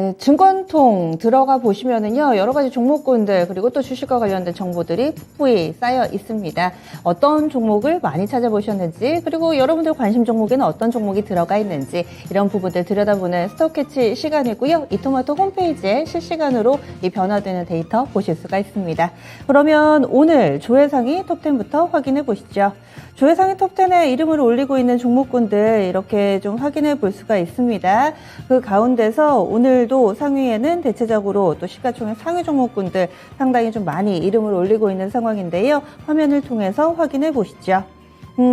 네, 증권통 들어가 보시면은요, 여러 가지 종목군들, 그리고 또 주식과 관련된 정보들이 푹푹이 쌓여 있습니다. 어떤 종목을 많이 찾아보셨는지, 그리고 여러분들 관심 종목에는 어떤 종목이 들어가 있는지, 이런 부분들 들여다보는 스톡캐치 시간이고요. 이토마토 홈페이지에 실시간으로 이 변화되는 데이터 보실 수가 있습니다. 그러면 오늘 조회상위 톱10부터 확인해 보시죠. 조회상위 톱10에 이름을 올리고 있는 종목군들 이렇게 좀 확인해 볼 수가 있습니다. 그 가운데서 오늘도 상위에는 대체적으로 또 시가총액 상위 종목군들 상당히 좀 많이 이름을 올리고 있는 상황인데요. 화면을 통해서 확인해 보시죠.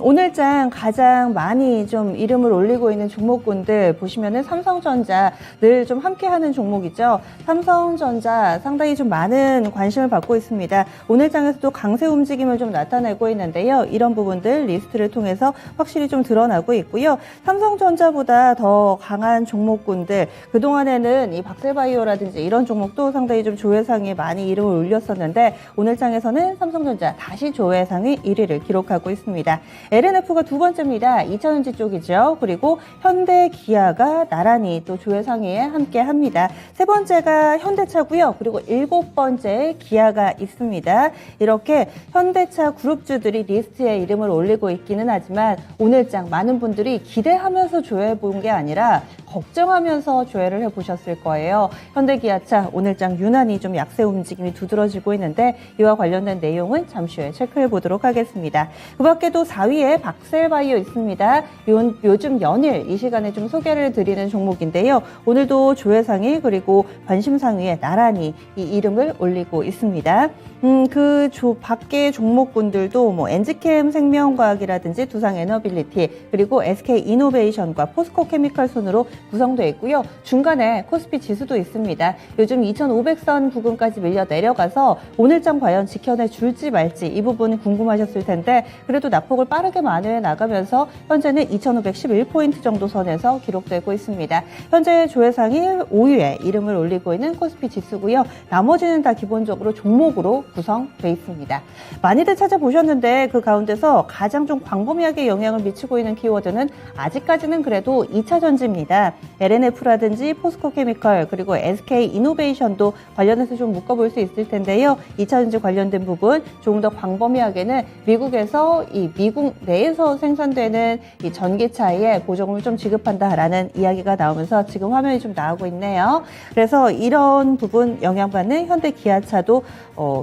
오늘장 가장 많이 좀 이름을 올리고 있는 종목군들 보시면은 삼성전자 늘 좀 함께하는 종목이죠. 삼성전자 상당히 좀 많은 관심을 받고 있습니다. 오늘장에서도 강세 움직임을 좀 나타내고 있는데요. 이런 부분들 리스트를 통해서 확실히 좀 드러나고 있고요. 삼성전자보다 더 강한 종목군들 그동안에는 이 박셀바이오라든지 이런 종목도 상당히 좀 조회상에 많이 이름을 올렸었는데 오늘장에서는 삼성전자 다시 조회상위 1위를 기록하고 있습니다. LNF가 두 번째입니다. 2차전지 쪽이죠. 그리고 현대, 기아가 나란히 또 조회상위에 함께 합니다. 세 번째가 현대차고요. 그리고 일곱 번째 기아가 있습니다. 이렇게 현대차 그룹주들이 리스트에 이름을 올리고 있기는 하지만 오늘장 많은 분들이 기대하면서 조회해 본 게 아니라 걱정하면서 조회를 해보셨을 거예요. 현대기아차 오늘장 유난히 좀 약세 움직임이 두드러지고 있는데 이와 관련된 내용은 잠시 후에 체크해 보도록 하겠습니다. 그 밖에도 4위에 박셀바이오 있습니다. 요즘 연일 이 시간에 좀 소개를 드리는 종목인데요. 오늘도 조회상위 그리고 관심상위에 나란히 이 이름을 올리고 있습니다. 밖의 종목군들도 뭐 엔지캠 생명과학이라든지 두상에너빌리티 그리고 SK이노베이션과 포스코케미칼 순으로 구성되어 있고요. 중간에 코스피 지수도 있습니다. 요즘 2,500선 부근까지 밀려 내려가서 오늘장 과연 지켜내 줄지 말지 이 부분 궁금하셨을 텐데 그래도 낙폭을 빠르게 만회해 나가면서 현재는 2,511포인트 정도 선에서 기록되고 있습니다. 현재 조회상위 5위에 이름을 올리고 있는 코스피 지수고요. 나머지는 다 기본적으로 종목으로 구성되어 있습니다. 많이들 찾아보셨는데 그 가운데서 가장 좀 광범위하게 영향을 미치고 있는 키워드는 아직까지는 그래도 2차전지입니다. LNF라든지 포스코케미컬 그리고 SK이노베이션도 관련해서 좀 묶어볼 수 있을 텐데요. 2차전지 관련된 부분 조금 더 광범위하게는 미국에서 이 미국 내에서 생산되는 이 전기차에 보조금을 좀 지급한다라는 이야기가 나오면서 지금 화면이 좀 나오고 있네요. 그래서 이런 부분 영향받는 현대기아차도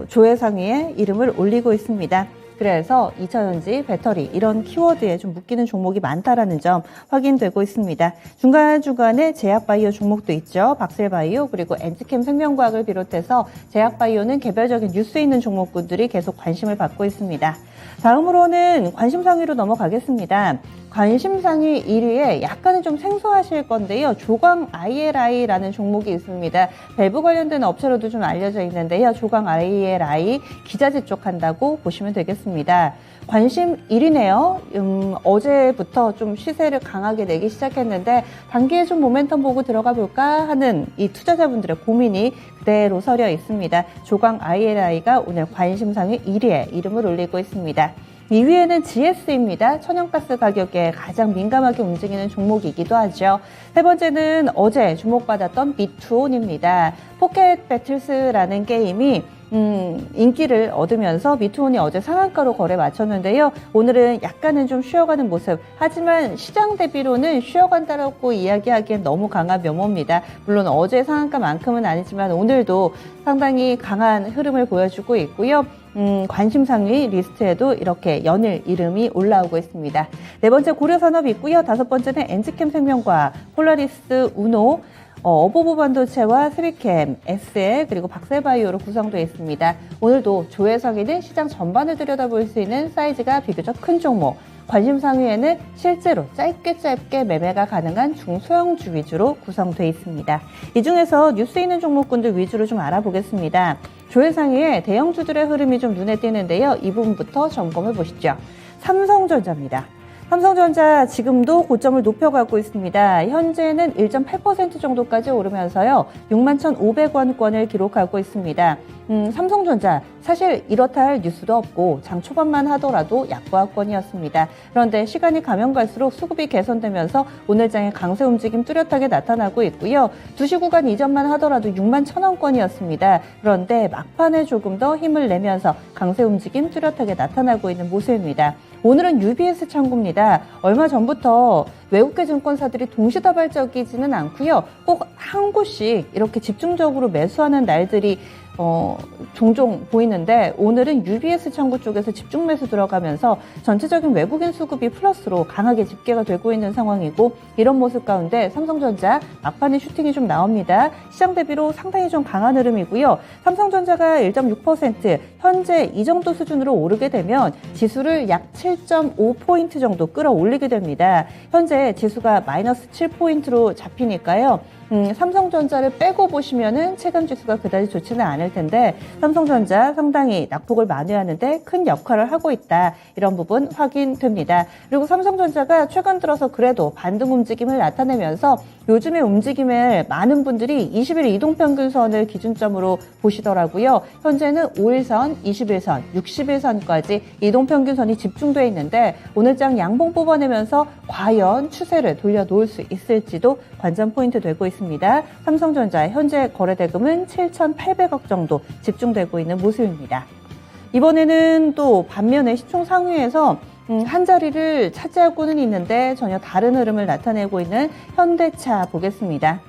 조회상위에 이름을 올리고 있습니다. 그래서 2차전지, 배터리 이런 키워드에 좀 묶이는 종목이 많다라는 점 확인되고 있습니다. 중간중간에 제약바이오 종목도 있죠. 박셀바이오 그리고 엔지캠 생명과학을 비롯해서 제약바이오는 개별적인 뉴스 있는 종목군들이 계속 관심을 받고 있습니다. 다음으로는 관심상위로 넘어가겠습니다. 관심상위 1위에 약간은 좀 생소하실 건데요. 조광 ILI라는 종목이 있습니다. 밸브 관련된 업체로도 좀 알려져 있는데요. 조광 ILI 기자재 쪽 한다고 보시면 되겠습니다. 관심 1위네요. 어제부터 좀 시세를 강하게 내기 시작했는데 단기에 좀 모멘텀 보고 들어가 볼까 하는 이 투자자분들의 고민이 그대로 서려 있습니다. 조광 ILI가 오늘 관심상위 1위에 이름을 올리고 있습니다. 2위에는 GS입니다. 천연가스 가격에 가장 민감하게 움직이는 종목이기도 하죠. 세 번째는 어제 주목받았던 미투온입니다. 포켓 배틀스라는 게임이 인기를 얻으면서 미투온이 어제 상한가로 거래 마쳤는데요. 오늘은 약간은 좀 쉬어가는 모습. 하지만 시장 대비로는 쉬어간다라고 이야기하기엔 너무 강한 면모입니다. 물론 어제 상한가만큼은 아니지만 오늘도 상당히 강한 흐름을 보여주고 있고요. 관심상위 리스트에도 이렇게 연일 이름이 올라오고 있습니다. 네 번째 고려산업이 있고요. 다섯 번째는 엔지캠 생명과학, 폴라리스, 우노, 어보보 반도체와 스리캠, SL 그리고 박셀바이오로 구성되어 있습니다. 오늘도 조회상위는 시장 전반을 들여다볼 수 있는 사이즈가 비교적 큰 종목, 관심 상위에는 실제로 짧게 매매가 가능한 중소형주 위주로 구성되어 있습니다. 이 중에서 뉴스 있는 종목군들 위주로 좀 알아보겠습니다. 조회상위에 대형주들의 흐름이 좀 눈에 띄는데요. 이 부분부터 점검해 보시죠. 삼성전자입니다. 삼성전자 지금도 고점을 높여가고 있습니다. 현재는 1.8% 정도까지 오르면서요. 61,500원권을 기록하고 있습니다. 삼성전자 사실 이렇다 할 뉴스도 없고 장 초반만 하더라도 약보합권이었습니다. 그런데 시간이 가면 갈수록 수급이 개선되면서 오늘 장의 강세 움직임 뚜렷하게 나타나고 있고요. 2시 구간 이전만 하더라도 6만 1,000원권이었습니다. 그런데 막판에 조금 더 힘을 내면서 강세 움직임 뚜렷하게 나타나고 있는 모습입니다. 오늘은 UBS 창구입니다. 얼마 전부터 외국계 증권사들이 동시다발적이지는 않고요. 꼭 한 곳씩 이렇게 집중적으로 매수하는 날들이 종종 보이는데 오늘은 UBS 창구 쪽에서 집중 매수 들어가면서 전체적인 외국인 수급이 플러스로 강하게 집계가 되고 있는 상황이고 이런 모습 가운데 삼성전자 막판에 슈팅이 좀 나옵니다. 시장 대비로 상당히 좀 강한 흐름이고요. 삼성전자가 1.6% 현재 이 정도 수준으로 오르게 되면 지수를 약 7.5포인트 정도 끌어올리게 됩니다. 현재 지수가 마이너스 7포인트로 잡히니까요. 삼성전자를 빼고 보시면은 체감 지수가 그다지 좋지는 않을 텐데 삼성전자 상당히 낙폭을 만회하는데 큰 역할을 하고 있다. 이런 부분 확인됩니다. 그리고 삼성전자가 최근 들어서 그래도 반등 움직임을 나타내면서 요즘의 움직임을 많은 분들이 20일 이동평균선을 기준점으로 보시더라고요. 현재는 5일선, 21선, 60일선까지 이동평균선이 집중되어 있는데 오늘장 양봉 뽑아내면서 과연 추세를 돌려놓을 수 있을지도 관전 포인트 되고 있습니다. 삼성전자 현재 거래대금은 7,800억 정도 집중되고 있는 모습입니다. 이번에는 또 반면에 시총 상위에서 한 자리를 차지하고는 있는데 전혀 다른 흐름을 나타내고 있는 현대차 보겠습니다.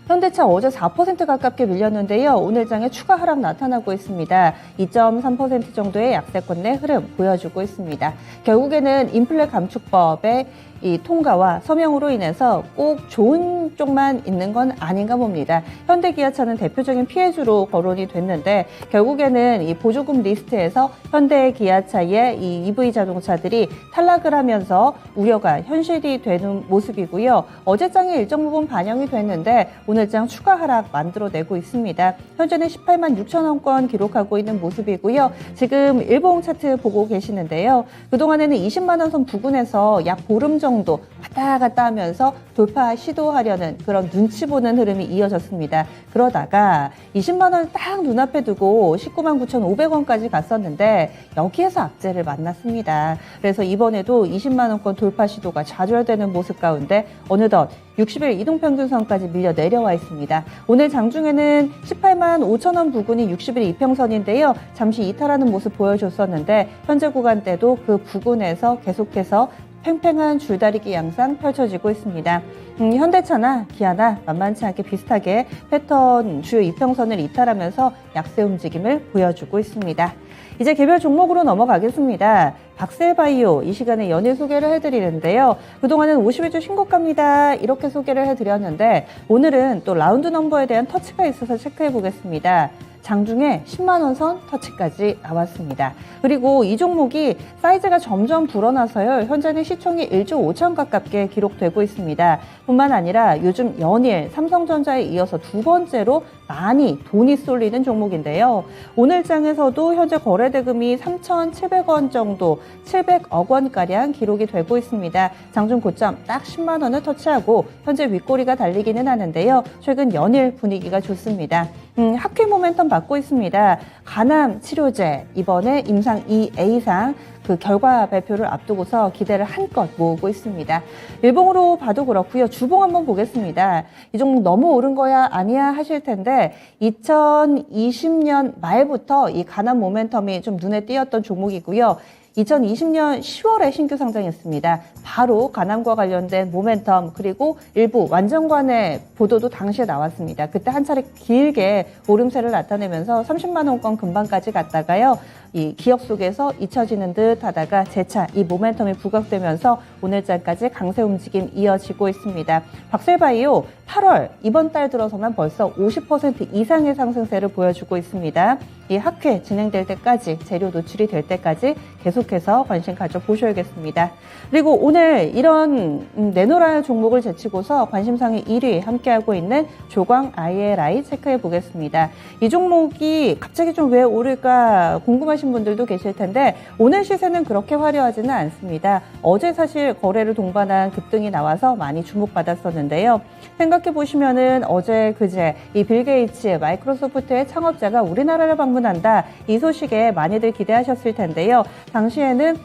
현대차 어제 4% 가깝게 밀렸는데요. 오늘 장에 추가 하락 나타나고 있습니다. 2.3% 정도의 약세권 내 흐름 보여주고 있습니다. 결국에는 인플레 감축법의 이 통과와 서명으로 인해서 꼭 좋은 쪽만 있는 건 아닌가 봅니다. 현대기아차는 대표적인 피해주로 거론이 됐는데 결국에는 이 보조금 리스트에서 현대기아차의 이 EV 자동차들이 탈락을 하면서 우려가 현실이 되는 모습이고요. 어제장에 일정 부분 반영이 됐는데 오늘장 추가 하락 만들어내고 있습니다. 현재는 18만 6천 원권 기록하고 있는 모습이고요. 지금 일봉 차트 보고 계시는데요. 그동안에는 20만 원 선 부근에서 약 보름 정도 왔다 갔다 하면서 돌파 시도하려는 그런 눈치 보는 흐름이 이어졌습니다. 그러다가 20만 원을 딱 눈앞에 두고 19만 9,500원까지 갔었는데 여기에서 악재를 만났습니다. 그래서 이번에도 20만 원권 돌파 시도가 좌절되는 모습 가운데 어느덧 60일 이동평균선까지 밀려 내려와 있습니다. 오늘 장중에는 18만 5천 원 부근이 60일 이평선인데요. 잠시 이탈하는 모습 보여줬었는데 현재 구간대도 그 부근에서 계속해서 팽팽한 줄다리기 양상 펼쳐지고 있습니다. 현대차나 기아나 만만치 않게 비슷하게 패턴 주요 이평선을 이탈하면서 약세 움직임을 보여주고 있습니다. 이제 개별 종목으로 넘어가겠습니다. 박셀바이오 이 시간에 연일 소개를 해드리는데요. 그동안은 51주 신고가입니다. 이렇게 소개를 해드렸는데 오늘은 또 라운드 넘버에 대한 터치가 있어서 체크해 보겠습니다. 장중에 10만 원 선 터치까지 나왔습니다. 그리고 이 종목이 사이즈가 점점 불어나서요. 현재는 시총이 1조 5천 가깝게 기록되고 있습니다. 뿐만 아니라 요즘 연일 삼성전자에 이어서 두 번째로 많이 돈이 쏠리는 종목인데요. 오늘 장에서도 현재 거래대금이 3,700원 정도, 700억 원가량 기록이 되고 있습니다. 장중 고점 딱 10만 원을 터치하고 현재 윗꼬리가 달리기는 하는데요. 최근 연일 분위기가 좋습니다. 학회 모멘텀 받고 있습니다. 간암 치료제 이번에 임상 2A상 그 결과 발표를 앞두고서 기대를 한껏 모으고 있습니다. 일봉으로 봐도 그렇고요. 주봉 한번 보겠습니다. 이 종목 너무 오른 거야 아니야 하실 텐데 2020년 말부터 이 간암 모멘텀이 좀 눈에 띄었던 종목이고요. 2020년 10월에 신규 상장했습니다. 바로 간암과 관련된 모멘텀 그리고 일부 완전관의 보도도 당시에 나왔습니다. 그때 한 차례 길게 오름세를 나타내면서 30만 원권 근방까지 갔다가요. 이 기억 속에서 잊혀지는 듯 하다가 재차 이 모멘텀이 부각되면서 오늘장까지 강세 움직임 이어지고 있습니다. 박셀바이오 8월 이번 달 들어서만 벌써 50% 이상의 상승세를 보여주고 있습니다. 이 학회 진행될 때까지 재료 노출이 될 때까지 계속해서 관심 가져보셔야겠습니다. 그리고 오늘 이런 내노라 종목을 제치고서 관심상의 1위 함께하고 있는 조광 ILI 체크해 보겠습니다. 이 종목이 갑자기 좀 왜 오를까 궁금하신 분들도 계실 텐데 오늘 시세 시세는 그렇게 화려하지는 않습니다. 어제 사실 거래를 동반한 급등이 나와서 많이 주목받았었는데요. 생각해 보시면은 어제 그제 이 빌 게이츠 마이크로소프트의 창업자가 우리나라를 방문한다, 이 소식에 많이들 기대하셨을 텐데요. 당시에는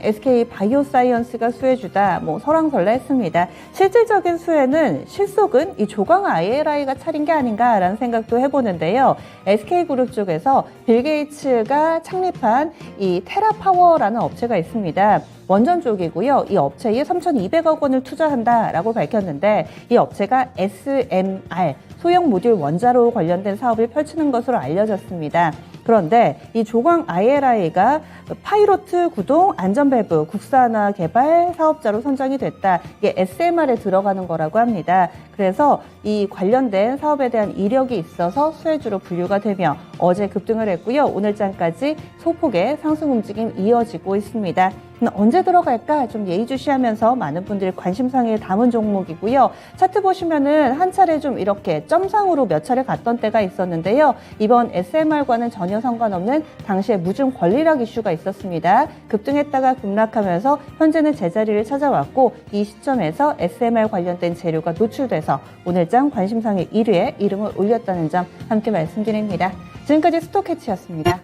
SK 바이오사이언스가 수혜주다, 뭐 설왕설래했습니다. 실질적인 수혜는 실속은 이 조광 ILI가 차린 게 아닌가라는 생각도 해보는데요. SK그룹 쪽에서 빌 게이츠가 창립한 이 테라파워라는 업체가 있습니다. 원전 쪽이고요. 이 업체에 3,200억 원을 투자한다라고 밝혔는데, 이 업체가 SMR, 소형 모듈 원자로 관련된 사업을 펼치는 것으로 알려졌습니다. 그런데 이 조광 ILI가 파이로트 구동 안전밸브 국산화 개발 사업자로 선정이 됐다. 이게 SMR에 들어가는 거라고 합니다. 그래서 이 관련된 사업에 대한 이력이 있어서 수혜주로 분류가 되며 어제 급등을 했고요. 오늘장까지 소폭의 상승 움직임 이어지고 있습니다. 언제 들어갈까 좀 예의주시하면서 많은 분들이 관심사에 담은 종목이고요. 차트 보시면은 한 차례 좀 이렇게 점상으로 몇 차례 갔던 때가 있었는데요. 이번 SMR과는 전혀 상관없는 당시에 무중 권리락 이슈가 있었습니다. 급등했다가 급락하면서 현재는 제자리를 찾아왔고, 이 시점에서 SMR 관련된 재료가 노출돼서 오늘장 관심사의 1위에 이름을 올렸다는 점 함께 말씀드립니다. 지금까지 스톡캐치였습니다.